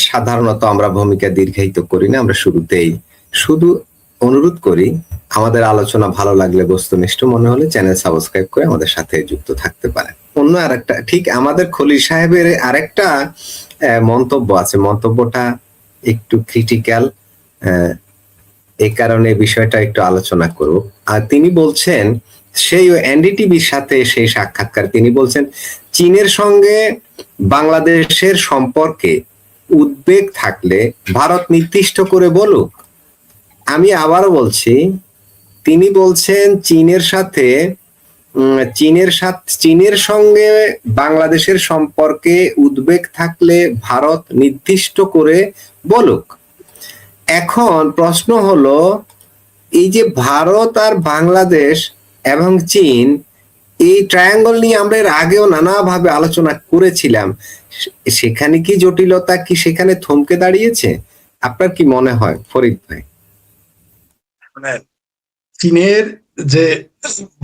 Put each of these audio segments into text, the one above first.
সাধারণত আমরা ভূমিকা দীর্ঘায়িত করি না, আমরা শুরুতেই শুধু অনুরোধ করি আমাদের আলোচনা ভালো লাগলে, বস্তুনিষ্ঠ মনে হলে চ্যানেল সাবস্ক্রাইব করে আমাদের সাথে যুক্ত থাকতে পারেন। অন্য আরেকটা, ঠিক আমাদের খলিল সাহেবের আরেকটা মন্তব্য আছে, মন্তব্যটা একটু ক্রিটিক্যাল, এই কারণে বিষয়টা একটু আলোচনা করব। আর তিনি বলছেন, সেই এনডিটিভির সাথে সেই সাক্ষাৎকার, তিনি বলছেন চীনের সঙ্গে বাংলাদেশের সম্পর্কে উদ্বেগ থাকলে ভারত নির্দিষ্ট করে বলুক। আমি আবারও বলছি, তিনি বলছেন চীনের সঙ্গে বাংলাদেশের সম্পর্কে উদ্বেগ থাকলে ভারত নির্দিষ্ট করে বলুক। এখন প্রশ্ন হলো, এই যে ভারত আর বাংলাদেশ এবং চীন, এই ট্রায়াঙ্গল নিয়ে আমরা এর আগেও নানাভাবে আলোচনা করেছিলাম, সেখানে কি জটিলতা, কি সেখানে থমকে দাঁড়িয়েছে? আপনার কি মনে হয় ফরিদ ভাই? মানে চীনের যে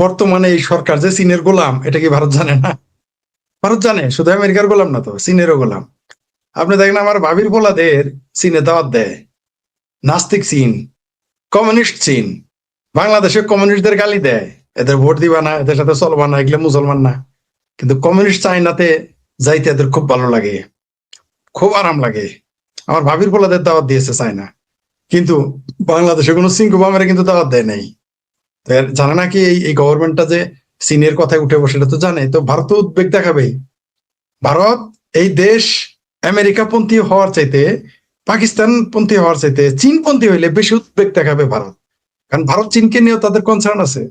বর্তমানে এই সরকার যে চীনের গোলাম, এটা কি ভারত জানে না? ভারত জানে, শুধু আমেরিকার গোলাম না তো, চীনেরও গোলাম। আপনি দেখেন আমার ভাবির পোলাদের চীনে দাওয়াত দেয়, নাস্তিক চীন, কমিউনিস্ট চীন, বাংলাদেশে কমিউনিস্টদের গালি দেয়, এদের ভোট দিবা না, এদের সাথে চলবা না, এগুলো মুসলমান না। কিন্তু কমিউনিস্ট চাইনাতে যাইতে এদের খুব ভালো লাগে, খুব আরাম লাগে। আমার ভাবির পোলাদের দাওয়াত দিয়েছে চায়না, কিন্তু বাংলাদেশে কোনো সিংকু বামেরা কিন্তু দাওয়াত দেয় নাই। জানে নাকি এই গভর্নমেন্টটা যে চীনের কথায় উঠে বসে, এটা তো জানে। তো ভারত উদ্বেগ দেখাবেই। ভারত এই দেশ আমেরিকাপন্থী হওয়ার চাইতে, পাকিস্তানপন্থী হওয়ার চাইতে চীনপন্থী হইলে বেশি উদ্বেগ দেখাবে ভারত। কারণ ভারত চীনকে নিয়েও তাদের কনসার্ন আছে।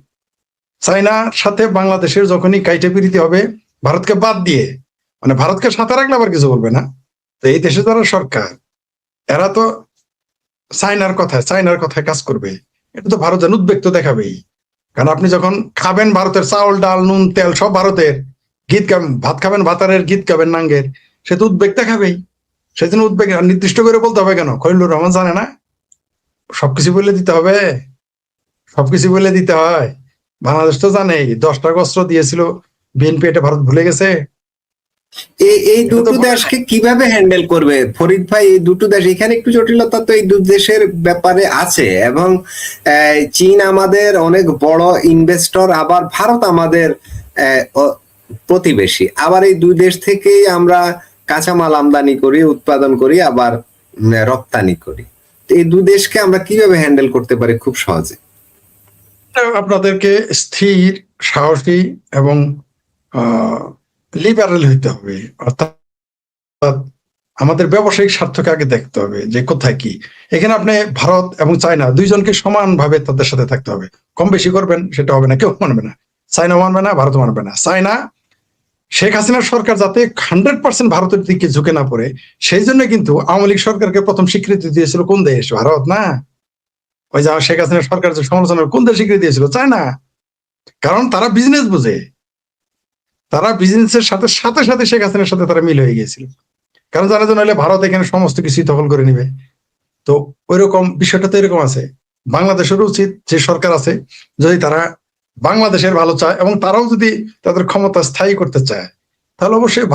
চায়নার সাথে বাংলাদেশের যখনই কাইটে পিরিতি হবে, ভারতকে বাদ দিয়ে, মানে ভারতকে সাথে রাখলে আবার কিছু বলবে না। তো এই দেশে যারা সরকার, এরা তো চায়নার কথায় কাজ করবে। এটা তো ভারত যেন উদ্বেগ তো দেখাবেই। কারণ আপনি যখন খাবেন ভারতের চাউল, ডাল, নুন, তেল সব ভারতের, গীত গাবেন, ভাত খাবেন ভাতারের, গীত গাবেন নাঙ্গের, সে তো উদ্বেগ দেখাবেই। সেজন্য উদ্বেগ নির্দিষ্ট করে বলতে হবে কেন? খলিলুর রহমান জানে না সবকিছু বলে দিতে হবে? সবকিছু বলে দিতে হয়? বাংলাদেশ তো জানে 10টা অস্ত্র দিয়েছিল বিএনপি, এটা ভারত ভুলে গেছে? এই দুটো দেশকে কিভাবে হ্যান্ডেল করবে ফরিদ ভাই? এই দুটো দেশ, এখানে একটু জটিলতা তো এই দুটো দেশের ব্যাপারে আছে। এবং চীন আমাদের অনেক বড় ইনভেস্টর, আবার ভারত আমাদের প্রতিবেশী। আবার এই দুই দেশ থেকেই আমরা কাঁচামাল আমদানি করি, উৎপাদন করি, আবার রপ্তানি করি। এই দুই দেশকে আমরা কিভাবে হ্যান্ডেল করতে পারি খুব সহজে? আপনাদেরকে স্থির, সাহসী এবং লিবারেল হইতে হবে। অর্থাৎ আমাদের ব্যবসায়িক স্বার্থকে আগে দেখতে হবে যে কোথায় কি। এখানে আপনি ভারত এবং চায়না দুইজনকে সমানভাবে তাদের সাথে থাকতে হবে। কম বেশি করবেন সেটা হবে না, কেউ মানবে না। চায়না মানবে না, ভারত মানবে না। চায়না, শেখ হাসিনার সরকার যাতে 100% ভারতের দিকে ঝুঁকে না পড়ে, সেই জন্য কিন্তু আওয়ামী লীগ সরকারকে প্রথম স্বীকৃতি দিয়েছিল কোন দেশ? ভারত না? ওই যে শেখ হাসিনার সরকার যে সমালোচনা, কোন দেশ স্বীকৃতি দিয়েছিল? চায়না। কারণ তারা বিজনেস বুঝে, তারা বিজনেসের সাথে সাথে সাথে শেখ হাসিনার সাথে তারা মিল হয়ে গিয়েছিল। কারণ জানা হলে ভারত এখানে সমস্ত কিছুই দখল করে নিবে। তো ওই রকম বিষয়টা তো এরকম আছে। বাংলাদেশের উচিত, যে সরকার আছে, যদি তারা বাংলাদেশের ভালো চায় এবং তারাও যদি তাদের ক্ষমতা স্থায়ী করতে চায়, তাহলে অবশ্যই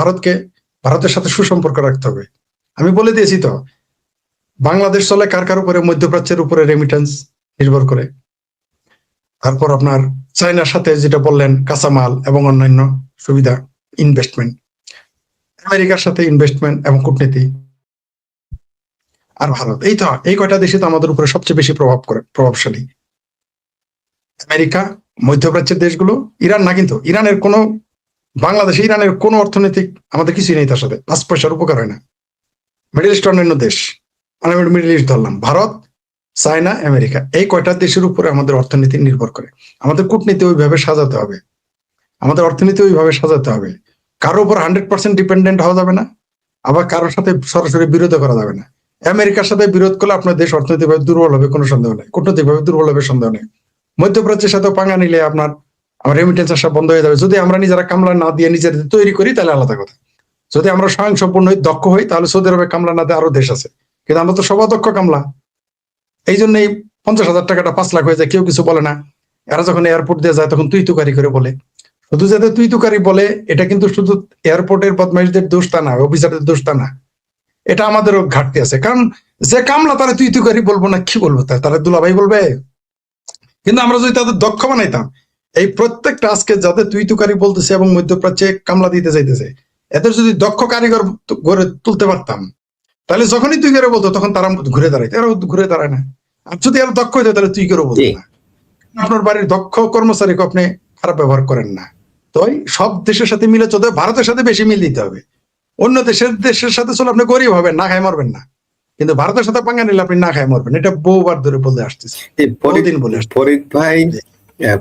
ভারতের সাথে সুসম্পর্ক রাখতে হবে। আমি বলে দিয়েছি তো, বাংলাদেশ চলে কার উপরে? মধ্যপ্রাচ্যের উপরে রেমিটেন্স নির্ভর করে। তারপর আপনার চায়নার সাথে যেটা বললেন, কাঁচামাল এবং অন্যান্য সুবিধা, ইনভেস্টমেন্ট, আমেরিকার সাথে ইনভেস্টমেন্ট এবং কূটনীতি, আর ভারত। এই কয়টা দেশে তো আমাদের উপরে সবচেয়ে বেশি প্রভাবশালী। আমেরিকা, মধ্যপ্রাচ্যের দেশগুলো, ইরান না। কিন্তু ইরানের কোনো, বাংলাদেশে ইরানের কোনো অর্থনৈতিক আমাদের কিছুই নেই, তার সাথে 5 পয়সার উপকার হয় না। মিডল ইস্ট, অন্যান্য দেশ, মানে মিডল ইস্ট ধরলাম, ভারত, চায়না, আমেরিকা, এই কয়টা দেশের উপরে আমাদের অর্থনীতি নির্ভর করে। আমাদের কূটনীতি ওইভাবে সাজাতে হবে, আমাদের অর্থনীতি ওইভাবে সাজাতে হবে। কারোর উপর 100% ডিপেন্ডেন্ট হওয়া যাবে না, আবার কারোর সাথে সরাসরি বিরোধ করা যাবে না। আমেরিকার সাথে বিরোধ করলে আপনার দেশ অর্থনৈতিকভাবে দুর্বল হবে, কোনো সন্দেহ নেই। কূটনৈতিকভাবে দুর্বল হবে, সন্দেহ নেই। মধ্যপ্রাচ্যের সাথে পাঙ্গা নিলে আপনার রেমিটেন্স আসা বন্ধ হয়ে যাবে। যদি আমরা নিজেরা কামলা না দিয়ে নিজেদের তৈরি করি, তাহলে আলাদা কথা। যদি আমরা স্বয়ংসম্পূর্ণ দক্ষ হই, তাহলে সৌদি আরবে কামলা না দিয়ে আরো দেশ আছে, কিন্তু আমরা তো সব অদক্ষ কামলা। এই জন্যই 50,000 টাকাটা 5 লাখ হয়ে যায়, কেউ কিছু বলে না। এরা যখন এয়ারপোর্ট দিয়ে যায় তখন তুই তুকারি করে বলে। শুধু যাতে তুই তুকারি বলে, এটা কিন্তু শুধু এয়ারপোর্টের বদমাইশদের দোষ তা না, অফিসারদের দোষ তা না। এটা আমাদেরও ঘাটতি আছে। কারণ যে কামলা তারা তুই তুই করি বলবো না, কি বলবো, তারা দুলাভাই বলবে। কিন্তু আমরা যদি তাদের দক্ষ বানাইতাম, এই প্রত্যেকটা আজকে যাদের তুই তুকারি বলতেছে এবং মধ্যপ্রাচ্যে কামলা দিতে চাইতেছে, এদের যদি দক্ষ কারিগর গড়ে তুলতে পারতাম, তাহলে যখনই তুই করে বলতো তখন তারা ঘুরে দাঁড়াইতো। এরা ঘুরে দাঁড়ায় না। আর যদি এরা দক্ষ হইতো তাহলে তুই করে বলতো না। আপনার বাড়ির দক্ষ কর্মচারীকে আপনি খারাপ ব্যবহার করেন না। তো সব দেশের সাথে মিলে চলতে, ভারতের সাথে বেশি মিল দিতে হবে। অন্য দেশের সাথে চলে আপনি গরিব হবেন, না খাই মরবেন না। কিন্তু ভারতের সাথে পাঙ্গা নিলে আপনি না খাই মরবেন। এটা বহুবার ধরে বলে আসতেছে, বহুদিন বলে আসছে।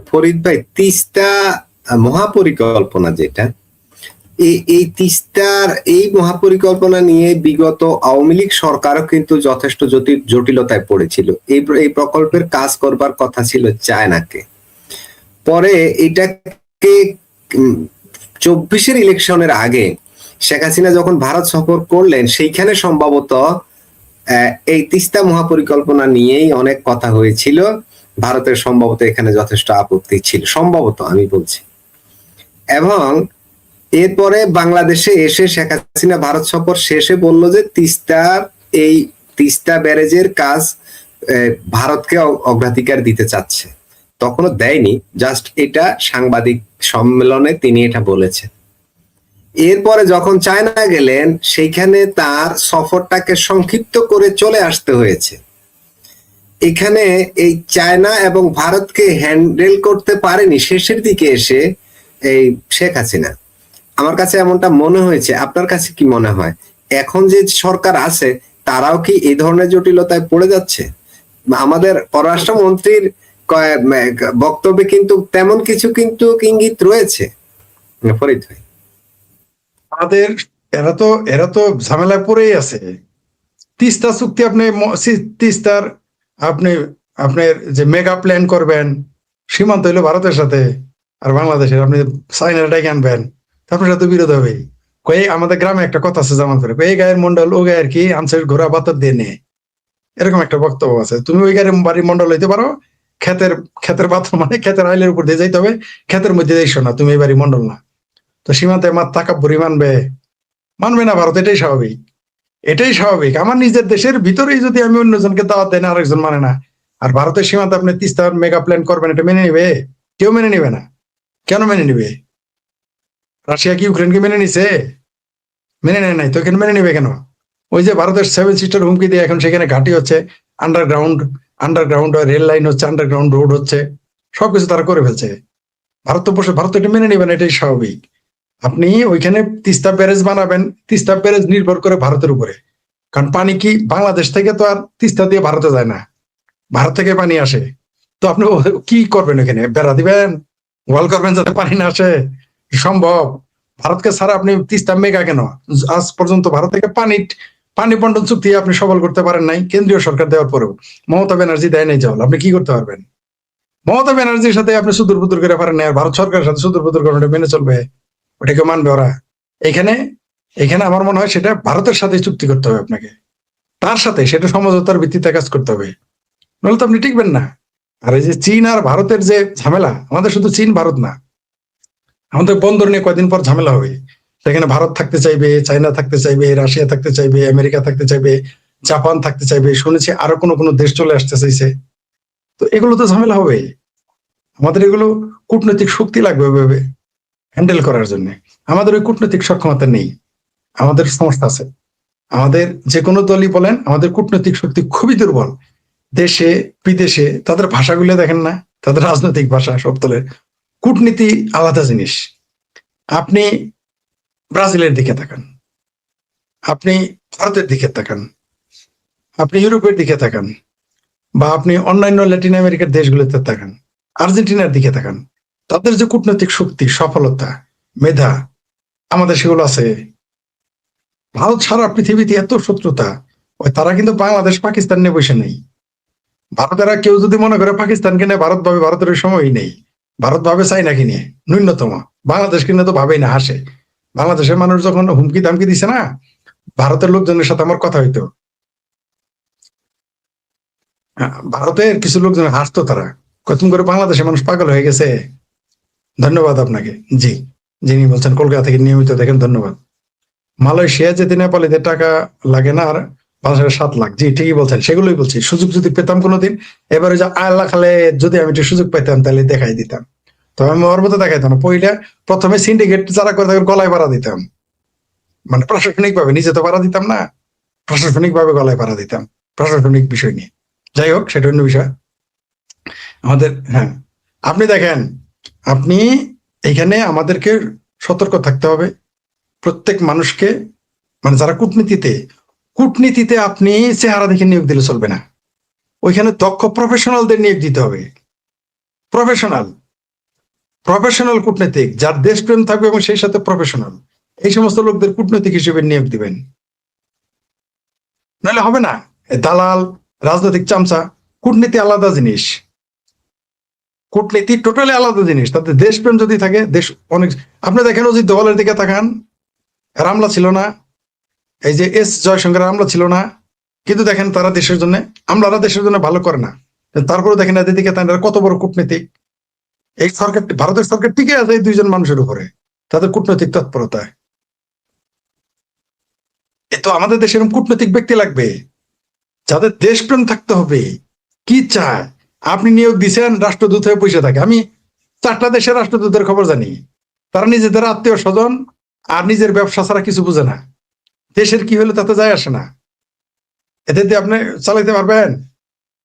ফরিদ ভাই, তিস্তা মহাপরিকল্পনা যেটা, এই তিস্তার এই মহাপরিকল্পনা নিয়ে বিগত আওয়ামী লীগ সরকারও কিন্তু যথেষ্ট জটিলতায় পড়েছিল। এই প্রকল্পের কাজ করবার কথা ছিল চায়নাকে। পরে এটাকে 24-এর ইলেকশনের আগে শেখ হাসিনা যখন ভারত সফর করলেন, সেইখানে সম্ভবত এই তিস্তা মহাপরিকল্পনা নিয়েই অনেক কথা হয়েছিল। ভারতের সম্ভবত এখানে যথেষ্ট আপত্তি ছিল, সম্ভবত আমি বলছি। এবং এরপরে বাংলাদেশে এসে শেখ হাসিনা ভারত সফর শেষে বলল যে তিস্তা ব্যারেজের কাজ ভারতকে অগ্রাধিকার দিতে চাচ্ছে। তখনও দেয়নি, জাস্ট এটা সাংবাদিক সম্মেলনে তিনি এটা বলেছেন। এরপরে যখন চায়না গেলেন, সেইখানে তার সফরটাকে সংক্ষিপ্ত করে চলে আসতে হয়েছে। এখানে এই চায়না এবং ভারতকে হ্যান্ডেল করতে পারেনি শেষের দিকে এসে এই শেখ হাসিনা। আমার কাছে এমনটা মনে হয়েছে। আপনার কাছে কি মনে হয়, এখন যে সরকার আছে তারাও কি এই ধরনের জটিলতায় পড়ে যাচ্ছে? আমাদের পররাষ্ট্রমন্ত্রীর বক্তব্যে কিন্তু তেমন কিছু কিন্তু ইঙ্গিত রয়েছে। ফরিদ ভাই, আমাদের এরা তো ঝামেলায় পড়েই আছে। তিস্তা চুক্তি আপনি তিস্তার আপনি আপনার যে মেগা প্ল্যান করবেন, সীমান্ত হইলো ভারতের সাথে আর বাংলাদেশের, আপনি চাইনার ডাইকে আনবেন, আপনার সাথে বিরোধ হবে। কয়ে আমাদের গ্রামে একটা কথা আছে জামান করে, এই গায়ের মন্ডল ও গায়ের কি আনসার ঘোরা বাতর দিয়ে নেয়, এরকম একটা বক্তব্য আছে। তুমি ওই গায়ের বাড়ির মন্ডল হইতে পারো, ক্ষেতের পাত্র মানে ক্ষেতের আইলের উপর দিয়ে যাইতে হবে, ক্ষেতের মধ্যে যাইছো না, তুমি এই বাড়ি মন্ডল না। তো সীমান্তে আমার তাকাব্বুরি মানবে না ভারত। এটাই স্বাভাবিক, এটাই স্বাভাবিক। আমার নিজের দেশের ভিতরেই যদি আমি অন্যজনকে দাওয়াত দেয় না, আরেকজন মানে না। আর ভারতের সীমান্তে আপনি তিস্তার মেগা প্ল্যান করবেন, এটা মেনে নিবে? কেউ মেনে নিবে না। কেন মেনে নিবে? রাশিয়া কি ইউক্রেনকে মেনে নিছে? মেনে নেয় নাই। তো এখানে মেনে নিবে কেন? ওই যে ভারতের 7 সিস্টার হুমকি দিয়ে এখন সেখানে ঘাঁটি হচ্ছে, আন্ডারগ্রাউন্ড রেল লাইন হচ্ছে, আন্ডারগ্রাউন্ড রোড হচ্ছে, সবকিছু তারা করে ফেলছে। ভারত এটা মেনে নিবে না, এটাই স্বাভাবিক। আপনি ওইখানে তিস্তা ব্যারেজ বানাবেন, তিস্তা ব্যারেজ নির্ভর করে ভারতের উপরে। কারণ পানি কি বাংলাদেশ থেকে তো আর তিস্তা দিয়ে ভারতে যায় না, ভারত থেকে পানি আসে। তো আপনি কি করবেন? ওখানে বেড়া দিবেন, ওয়াল করবেন যাতে পানি না আসে? সম্ভব? ভারতকে ছাড়া আপনি তিস্তা মেগা কেন? আজ পর্যন্ত ভারত থেকে পানি বন্টন চুক্তি আপনি সফল করতে পারেন নাই, কেন্দ্রীয় সরকার দেওয়ার পরেও। মমতা ব্যানার্জি দেয় নাই জল, আপনি কি করতে পারবেন? মমতা ব্যানার্জির সাথে আপনি সুদূর বুদুর করে পারেন না, আর ভারত সরকারের সাথে সুদূর বুদুর করে মেনে চলবে? ওটাকে মানবে ওরা? এখানে আমার মনে হয় সেটা ভারতের সাথে চুক্তি করতে হবে আপনাকে, তার সাথে সেটা সমঝোতার ভিত্তিতে কাজ করতে হবে, নাহলে তো আপনি টিকবেন না। আর এই যে চীন আর ভারতের যে ঝামেলা, আমাদের শুধু চীন ভারত না, আমাদের বন্দর নিয়ে কয়দিন পর ঝামেলা হবে। সেখানে ভারত থাকতে চাইবে, চায়না থাকতে চাইবে, রাশিয়া থাকতে চাইবে, আমেরিকা থাকতে চাইবে, জাপান থাকতে চাইবে, শুনেছি আরো কোনো দেশ চলে আসতে চাইছে। তো এগুলো তো ঝামেলা হবে। আমাদের এগুলো কূটনৈতিক শক্তি লাগবে ওইভাবে হ্যান্ডেল করার জন্য। আমাদের ওই কূটনৈতিক সক্ষমতা নেই, আমাদের সমস্যা আছে। আমাদের যে কোনো দলই বলেন, আমাদের কূটনৈতিক শক্তি খুবই দুর্বল। দেশে বিদেশে তাদের ভাষাগুলো দেখেন না, তাদের রাজনৈতিক ভাষা সব দলের। কূটনীতি আলাদা জিনিস। আপনি ব্রাজিলের দিকে তাকান, আপনি ভারতের দিকে তাকান, আপনি ইউরোপের দিকে তাকান, বা আপনি অন্যান্য ল্যাটিন আমেরিকার দেশগুলোতে তাকান, আর্জেন্টিনার দিকে তাকান, তাদের যে কূটনৈতিক শক্তি, সফলতা, মেধা, আমাদের সেগুলো আছে। ভারত সারা পৃথিবীতে এত শত্রুতা, ওই তারা কিন্তু বাংলাদেশ পাকিস্তান নিয়ে বসে নেই। ভারতেরা কেউ যদি মনে করে পাকিস্তানকে নিয়ে ভারত ভাবে, ভারতের সময়ই নেই। ভারত ভাবে চাইনাকে নিয়ে ন্যূনতম, বাংলাদেশকে নিয়ে তো ভাবেই না, হাসে। বাংলাদেশের মানুষ যখন হুমকি দামকি দিছে না, ভারতের লোকজনের সাথে আমার কথা হইতো, ভারতের কিছু লোকজন হাসতো, তারা কতক্ষণ করে বাংলাদেশের মানুষ পাগল হয়ে গেছে। ধন্যবাদ আপনাকে। জি, যিনি বলছেন কলকাতা থেকে নিয়মিত দেখেন, ধন্যবাদ। মালয়েশিয়া যেতে নেপালিদের টাকা লাগে না, আর বাংলাদেশের 7 লাখ। জি ঠিকই বলছেন, সেগুলোই বলছি। সুযোগ যদি পেতাম কোনোদিন, এবারে যে আল্লাহ খালে যদি আমি একটু সুযোগ পাইতাম তাহলে দেখাই দিতাম। তবে আমি ওর মতো দেখাইতাম না। প্রথমে সিন্ডিকেট যারা করে তাদের গলায় ভাড়া দিতাম, মানে প্রশাসনিক ভাবে, নিজে তো ভাড়া দিতাম না, প্রশাসনিক ভাবে গলায় ভাড়া দিতাম, প্রশাসনিক বিষয় নিয়ে। যাই হোক, সেটা অন্য বিষয়। আমাদের, হ্যাঁ, আপনি দেখেন, আপনি এখানে আমাদেরকে সতর্ক থাকতে হবে প্রত্যেক মানুষকে। মানে যারা কূটনীতিতে আপনি চেহারা দেখে নিয়োগ দিলে চলবে না, ওইখানে দক্ষ প্রফেশনালদের নিয়োগ দিতে হবে। প্রফেশনাল প্রফেশনাল কূটনীতিক, যার দেশপ্রেম থাকবে এবং সেই সাথে প্রফেশনাল, এই সমস্ত লোকদের কূটনৈতিক হিসেবে নিয়োগ দিবেন। নাহলে হবে না। দালাল, রাজনৈতিক চামচা। কূটনীতি আলাদা জিনিস, কূটনীতি টোটালি আলাদা জিনিস। তাতে দেশপ্রেম যদি থাকে, দেশ অনেক। আপনি দেখেন অজিত দোভালের দিকে তাকান, রামলা ছিল না, এই যে এস জয়শঙ্কর আমলা ছিল না, কিন্তু দেখেন তারা দেশের জন্য, আমলারা দেশের জন্য ভালো করে না, তারপরে দেখেন এদের দিকে তারা কত বড় কূটনীতিক। এই সরকার, ভারতের সরকার টিকে আছে এই 2জন মানুষের উপরে, তাদের কূটনৈতিক তৎপরতা। এ তো আমাদের দেশে এরকম কূটনৈতিক ব্যক্তি লাগবে, যাদের দেশপ্রেম থাকতে হবে। কি চায়? আপনি নিয়োগ দিচ্ছেন, রাষ্ট্রদূত হয়ে বসে থাকে। আমি 4টা দেশের রাষ্ট্রদূতের খবর জানি। তারা নিজেদের আত্মীয় স্বজন আর নিজের ব্যবসা ছাড়া কিছু বুঝে না। দেশের কি হলে তাতে যায় আসে না। এদের দিয়ে আপনি চালাইতে পারবেন?